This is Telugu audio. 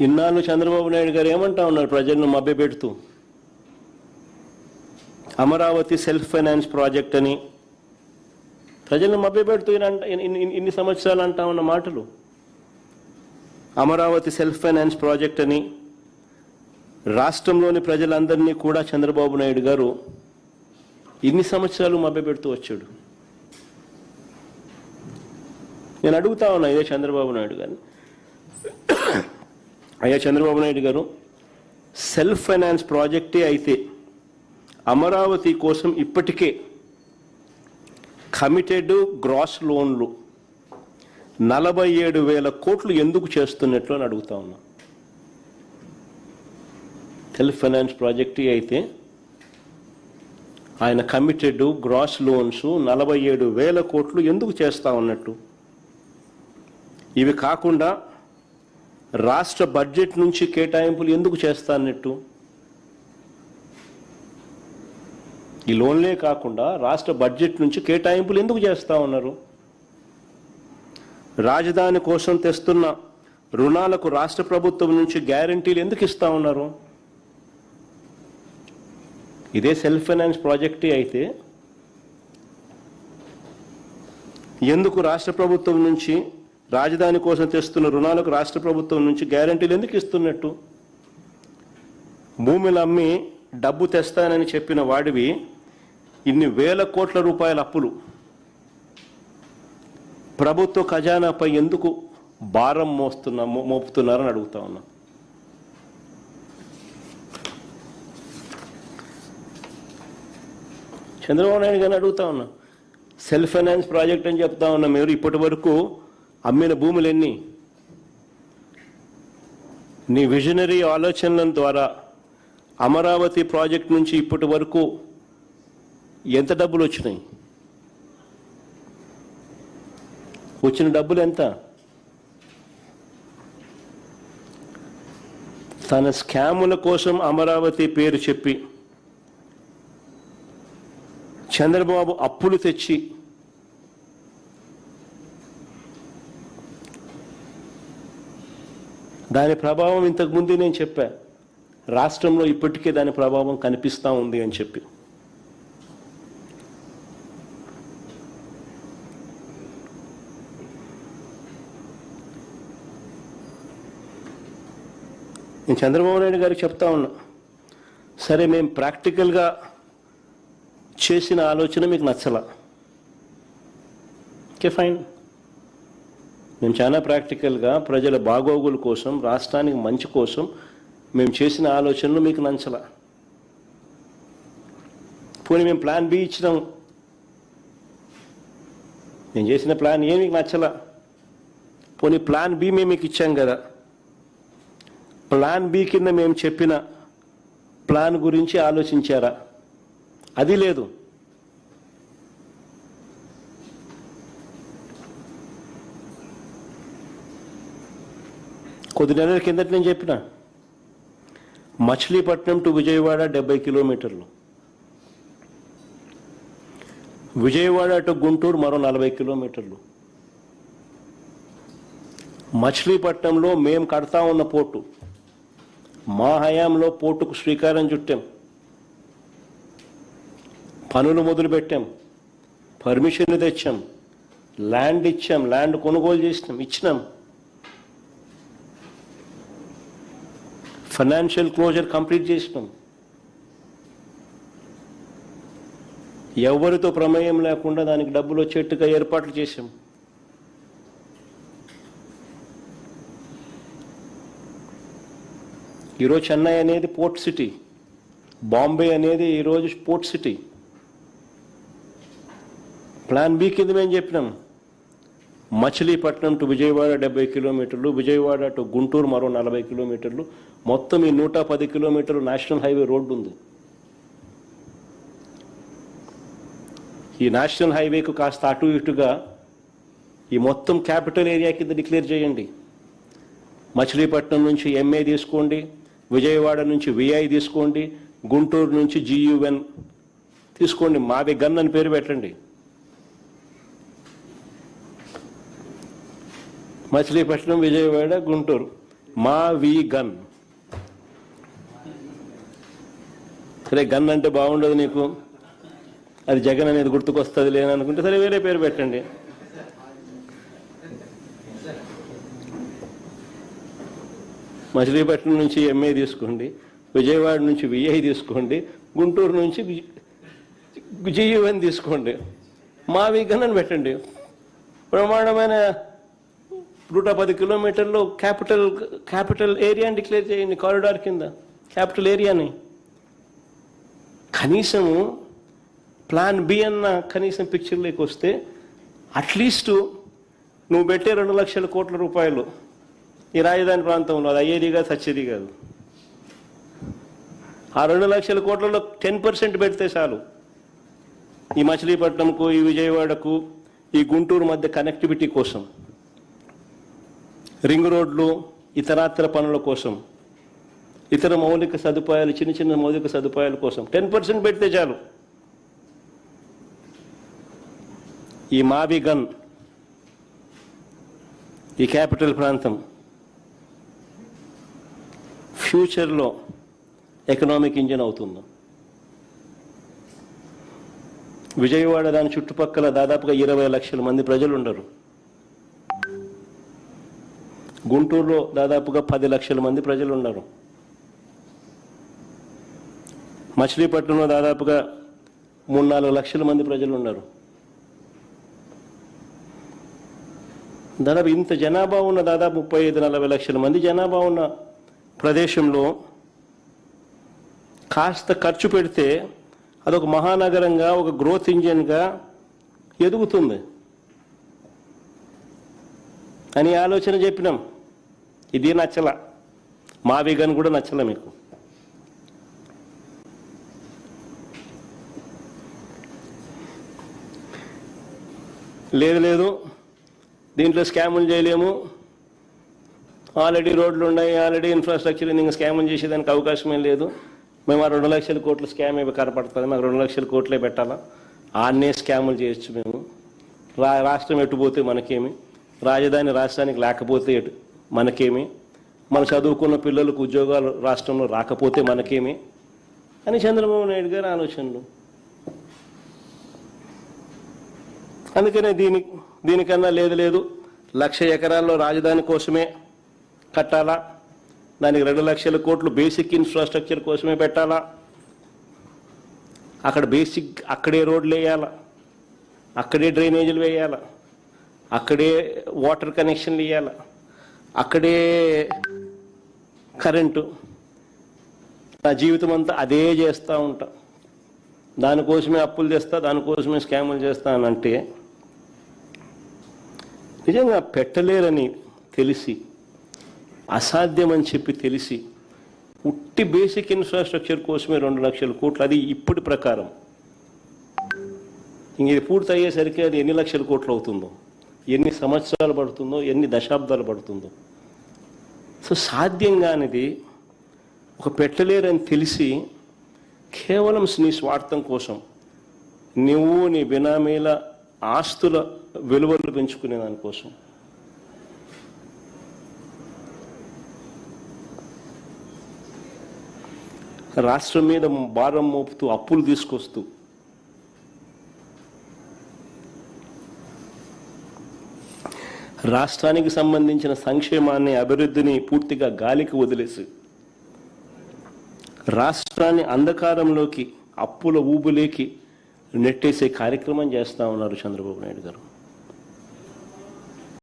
ఇన్నాళ్ళు చంద్రబాబు నాయుడు గారు ఏమంటా ఉన్నారు ప్రజలను మభ్యపెడుతూ? అమరావతి సెల్ఫ్ ఫైనాన్స్ ప్రాజెక్ట్ అని ప్రజలను మభ్యపెడుతూ ఇన్ని సంవత్సరాలు అంటా ఉన్న మాటలు. అమరావతి సెల్ఫ్ ఫైనాన్స్ ప్రాజెక్ట్ అని రాష్ట్రంలోని ప్రజలందరినీ కూడా చంద్రబాబు నాయుడు గారు ఇన్ని సంవత్సరాలు మభ్యపెడుతూ వచ్చాడు. నేను అడుగుతా ఉన్నా ఇదే చంద్రబాబు నాయుడు గారిని, అయ్యా చంద్రబాబు నాయుడు గారు, సెల్ఫ్ ఫైనాన్స్ ప్రాజెక్టే అయితే అమరావతి కోసం ఇప్పటికే కమిటెడ్ గ్రాస్ లోన్లు 47,000 కోట్లు ఎందుకు చేస్తున్నట్లు అని అడుగుతా ఉన్నా. సెల్ఫ్ ఫైనాన్స్ ప్రాజెక్టే అయితే ఆయన కమిటెడ్ గ్రాస్ లోన్స్ 47,000 కోట్లు ఎందుకు చేస్తా ఉన్నట్టు? ఇవి కాకుండా రాష్ట్ర బడ్జెట్ నుంచి కేటాయింపులు ఎందుకు చేస్తా అన్నట్టు? ఈ లోన్లే కాకుండా రాష్ట్ర బడ్జెట్ నుంచి కేటాయింపులు ఎందుకు చేస్తా ఉన్నారు? రాజధాని కోసం తెస్తున్న రుణాలకు రాష్ట్ర ప్రభుత్వం నుంచి గ్యారంటీలు ఎందుకు ఇస్తా ఉన్నారు? ఇదే సెల్ఫ్ ఫైనాన్స్ ప్రాజెక్టే అయితే ఎందుకు రాష్ట్ర ప్రభుత్వం నుంచి రాజధాని కోసం తెస్తున్న రుణాలకు రాష్ట్ర ప్రభుత్వం నుంచి గ్యారంటీలు ఎందుకు ఇస్తున్నట్టు? భూములు అమ్మి డబ్బు తెస్తానని చెప్పిన వాడివి ఇన్ని వేల కోట్ల రూపాయల అప్పులు ప్రభుత్వ ఖజానాపై ఎందుకు భారం మోపుతున్నారని అడుగుతా ఉన్నా. చంద్రబాబు నాయుడు గారిని అడుగుతా ఉన్నా, సెల్ఫ్ ఫైనాన్స్ ప్రాజెక్ట్ అని చెప్తా ఉన్నా, మీరు ఇప్పటి వరకు అమ్మిన భూములు ఎన్ని? నీ విజనరీ ఆలోచనల ద్వారా అమరావతి ప్రాజెక్ట్ నుంచి ఇప్పటి వరకు ఎంత డబ్బులు వచ్చినాయి? వచ్చిన డబ్బులు ఎంత? తన స్కాముల కోసం అమరావతి పేరు చెప్పి చంద్రబాబు అప్పులు తెచ్చి దాని ప్రభావం ఇంతకుముందు నేను చెప్పా, రాష్ట్రంలో ఇప్పటికే దాని ప్రభావం కనిపిస్తూ ఉంది అని చెప్పి. నేను చంద్రబాబు నాయుడు గారికి చెప్తా ఉన్నా, సరే మేము ప్రాక్టికల్గా చేసిన ఆలోచన మీకు నచ్చలా, ఓకే ఫైన్. మేము చాలా ప్రాక్టికల్గా ప్రజల బాగోగుల కోసం, రాష్ట్రానికి మంచి కోసం మేము చేసిన ఆలోచనలు మీకు నచ్చలా. పోనీ మేము ప్లాన్ బి ఇచ్చినాం, నేను చేసిన ప్లాన్ ఏ మీకు నచ్చలా, పోనీ ప్లాన్ బి మేము మీకు ఇచ్చాం కదా, ప్లాన్ బి కింద మేము చెప్పిన ప్లాన్ గురించి ఆలోచించారా? అది లేదు. కొద్ది నెలల కిందట నేను చెప్పిన మచిలీపట్నం టు విజయవాడ 70 కిలోమీటర్లు, విజయవాడ టు గుంటూరు మరో 40 కిలోమీటర్లు. మచిలీపట్నంలో మేము కడతా ఉన్న పోర్టు, మా హయాంలో పోర్టుకు శ్రీకారం చుట్టాం, పనులు మొదలుపెట్టాం, పర్మిషన్లు తెచ్చాం, ల్యాండ్ ఇచ్చాం, ల్యాండ్ కొనుగోలు చేసినాం, ఇచ్చినాం, ఫైనాన్షియల్ క్లోజర్ కంప్లీట్ చేసినాం. ఎవరితో ప్రమేయం లేకుండా దానికి డబ్బులు వచ్చేట్టుగా ఏర్పాట్లు చేశాం. ఈరోజు చెన్నై అనేది పోర్ట్ సిటీ, బాంబే అనేది ఈరోజు పోర్ట్ సిటీ. ప్లాన్ బి కింద మేము చెప్పినాం మచిలీపట్నం టు విజయవాడ 70 కిలోమీటర్లు, విజయవాడ టు గుంటూరు మరో 40 కిలోమీటర్లు, మొత్తం ఈ 110 కిలోమీటర్లు నేషనల్ హైవే రోడ్డు ఉంది. ఈ నేషనల్ హైవేకు కాస్త అటు ఇటుగా ఈ మొత్తం క్యాపిటల్ ఏరియా కింద డిక్లేర్ చేయండి. మచిలీపట్నం నుంచి ఎంఏ తీసుకోండి, విజయవాడ నుంచి విఐ తీసుకోండి, గుంటూరు నుంచి GUN తీసుకోండి, మావి గన్ అని పేరు పెట్టండి. మచిలీపట్నం, విజయవాడ, గుంటూరు మా వి గన్. సరే, గన్ అంటే బాగుండదు నీకు, అది జగన్ అనేది గుర్తుకొస్తుంది లేననుకుంటే సరే వేరే పేరు పెట్టండి. మచిలీపట్నం నుంచి ఎంఏ తీసుకోండి, విజయవాడ నుంచి విఐ తీసుకోండి, గుంటూరు నుంచి జియుఎన్ తీసుకోండి, మావి గన్ అని పెట్టండి. ప్రమాణమైన 110 కిలోమీటర్లు క్యాపిటల్ ఏరియాని డిక్లేర్ చేయండి, కారిడార్ కింద క్యాపిటల్ ఏరియాని. కనీసము ప్లాన్ బి అన్న కనీసం పిక్చర్లోకి వస్తే అట్లీస్ట్ నువ్వు పెట్టే 2 లక్షల కోట్ల రూపాయలు ఈ రాజధాని ప్రాంతంలో అది అయ్యేది కాదు, సచ్చేది కాదు. ఆ 2 లక్షల కోట్లలో 10% పెడితే చాలు. ఈ మచిలీపట్నంకు, ఈ విజయవాడకు, ఈ గుంటూరు మధ్య కనెక్టివిటీ కోసం, రింగ్ రోడ్లు, ఇతరాతర పనుల కోసం, ఇతర మౌలిక సదుపాయాలు, చిన్న చిన్న మౌలిక సదుపాయాల కోసం 10% పెడితే చాలు. ఈ మావి గన్, ఈ క్యాపిటల్ ప్రాంతం ఫ్యూచర్లో ఎకనామిక్ ఇంజిన్ అవుతుంది. విజయవాడ దాని చుట్టుపక్కల దాదాపుగా 20 లక్షల మంది ప్రజలు ఉండరు. గుంటూరులో దాదాపుగా 10 లక్షల మంది ప్రజలు ఉన్నారు. మచిలీపట్నంలో దాదాపుగా 3-4 లక్షల మంది ప్రజలు ఉన్నారు. దాదాపు ఇంత జనాభా ఉన్న, దాదాపు 35-40 లక్షల మంది జనాభా ఉన్న ప్రదేశంలో కాస్త ఖర్చు పెడితే అదొక మహానగరంగా, ఒక గ్రోత్ ఇంజిన్గా ఎదుగుతుంది అని ఆలోచన చెప్పినాం. ఇది నచ్చల, మావి గన్ కూడా నచ్చల మీకు. లేదు దీంట్లో స్కాములు చేయలేము, ఆల్రెడీ రోడ్లు ఉన్నాయి, ఆల్రెడీ ఇన్ఫ్రాస్ట్రక్చర్, ఇంకా స్కాములు చేసేదానికి అవకాశమే లేదు. మేము ఆ 2 లక్షల కోట్ల స్కామ్ ఏమి కనపడుతుంది, మాకు 2 లక్షల కోట్లే పెట్టాలా, ఆన్నే స్కాములు చేయొచ్చు మేము. రాష్ట్రం ఎటుపోతే మనకేమి, రాజధాని రాష్ట్రానికి లేకపోతే మనకేమి, మన చదువుకున్న పిల్లలకు ఉద్యోగాలు రాష్ట్రంలో రాకపోతే మనకేమి అని చంద్రబాబు నాయుడు గారి ఆలోచనలు. అందుకనే దీనికన్నా లేదు 1,00,000 ఎకరాల్లో రాజధాని కోసమే కట్టాలా, దానికి 2 లక్షల కోట్లు బేసిక్ ఇన్ఫ్రాస్ట్రక్చర్ కోసమే పెట్టాలా, అక్కడే రోడ్లు వేయాలా, అక్కడే డ్రైనేజీలు వేయాలా, అక్కడే వాటర్ కనెక్షన్లు ఇవ్వాలా, అక్కడే కరెంటు. నా జీవితం అంతా అదే చేస్తూ ఉంటా, దానికోసమే అప్పులు చేస్తా, దానికోసమే స్కాములు చేస్తా అని అంటే నిజంగా పెట్టలేరని తెలిసి, అసాధ్యమని చెప్పి తెలిసి, ఉట్టి బేసిక్ ఇన్ఫ్రాస్ట్రక్చర్ కోసమే 2 లక్షల కోట్లు, అది ఇప్పటి ప్రకారం. ఇంక ఇది పూర్తి అయ్యేసరికి అది ఎన్ని లక్షల కోట్లు అవుతుందో, ఎన్ని సంవత్సరాలు పడుతుందో, ఎన్ని దశాబ్దాలు పడుతుందో. సో సాధ్యం కానిది ఒక పెట్టలేరని తెలిసి కేవలం నీ స్వార్థం కోసం నువ్వు నీ బినామీల ఆస్తుల విలువలు పెంచుకునే దానికోసం రాష్ట్రం మీద భారం మోపుతూ, అప్పులు తీసుకొస్తూ, రాష్ట్రానికి సంబంధించిన సంక్షేమాన్ని, అభివృద్ధిని పూర్తిగా గాలికి వదిలేసి రాష్ట్రాన్ని అంధకారంలోకి, అప్పుల ఊబులేకి నెట్టేసే కార్యక్రమం చేస్తూ ఉన్నారు చంద్రబాబు నాయుడు గారు.